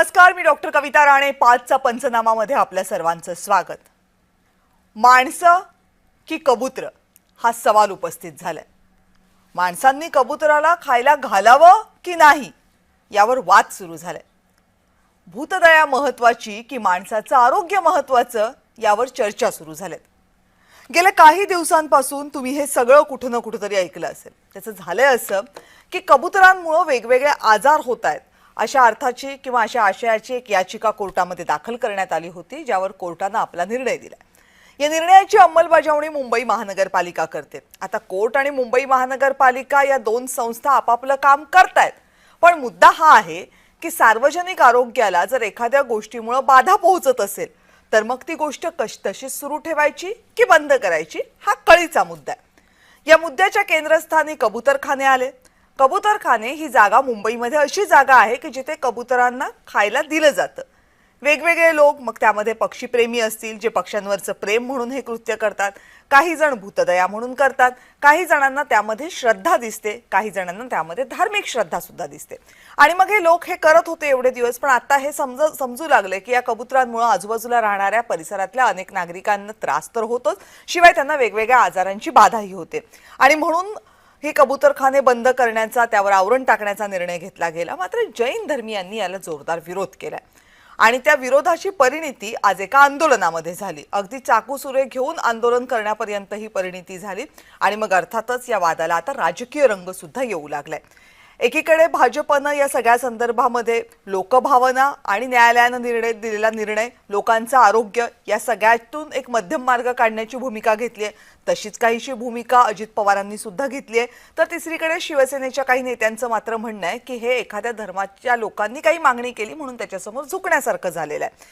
नमस्कार, मी डॉक्टर कविता राणे. 5चा पंचनामामध्ये आपल्या सर्वांचं स्वागत. माणसं की कबूतर हा सवाल उपस्थित झालाय. माणसांनी कबुतराला खायला घालावं की नाही यावर वाद सुरू झालाय. भूतदया महत्वाची की माणसाचं आरोग्य महत्वाचं यावर चर्चा सुरू झाल्यात. गेल्या काही दिवसांपासून तुम्ही हे सगळं कुठं ना कुठेतरी ऐकलं असेल. त्याचं झालंय असं की कबुतरांमुळे वेगवेगळे आजार होत आहेत अशा अर्थाची किंवा अशा आशयाची एक याचिका कोर्टामध्ये दाखल करण्यात आली होती, ज्यावर कोर्टाने आपला निर्णय दिला. या निर्णयाची अंमलबजावणी मुंबई महानगरपालिका करते. आता कोर्ट आणि मुंबई महानगरपालिका या दोन संस्था आपापलं काम करतायत, पण मुद्दा हा आहे की सार्वजनिक आरोग्याला जर एखाद्या गोष्टीमुळे बाधा पोहोचत असेल तर मग ती गोष्ट तशीच सुरू ठेवायची की बंद करायची, हा कळीचा मुद्दा आहे. या मुद्द्याच्या केंद्रस्थानी कबूतरखाने आले. कबूतरखाने ही जागा मुंबईमध्ये अशी जागा आहे की जिथे कबुतरांना खायला दिलं जातं. वेगवेगळे लोक, मग त्यामध्ये पक्षीप्रेमी असतील जे पक्ष्यांवरचं प्रेम म्हणून हे कृत्य करतात, काही जण भूतदया म्हणून करतात, काही जणांना त्यामध्ये श्रद्धा दिसते, काही जणांना त्यामध्ये धार्मिक श्रद्धा सुद्धा दिसते. आणि मग हे लोक हे करत होते एवढे दिवस, पण आता हे समजू लागले की या कबुतरांमुळे आजूबाजूला राहणाऱ्या परिसरातल्या अनेक नागरिकांना त्रास तर होतोच, शिवाय त्यांना वेगवेगळ्या आजारांची बाधाही होते. आणि म्हणून हे कबूतरखाने बंद करण्याचा, त्यावर आवरण टाकण्याचा निर्णय घेतला गेला. मात्र जैन धर्मीयांनी याला जोरदार विरोध केलाय आणि त्या विरोधाची परिणिती आज एका आंदोलनामध्ये झाली. अगदी चाकूसुरे घेऊन आंदोलन करण्यापर्यंत ही परिणिती झाली. आणि मग अर्थातच या वादाला आता राजकीय रंग सुद्धा येऊ लागलाय. एकीकडे भाजपनं या सगळ्या संदर्भामध्ये लोकभावना आणि न्यायालयानं दिलेला निर्णय, लोकांचं आरोग्य या सगळ्यातून एक मध्यम मार्ग काढण्याची भूमिका घेतली आहे. तशीच काहीशी भूमिका अजित पवारांनी सुद्धा घेतली आहे. तर तिसरीकडे शिवसेनेच्या काही नेत्यांचं मात्र म्हणणं आहे की हे एखाद्या धर्माच्या लोकांनी काही मागणी केली म्हणून त्याच्यासमोर झुकण्यासारखं झालेलं आहे.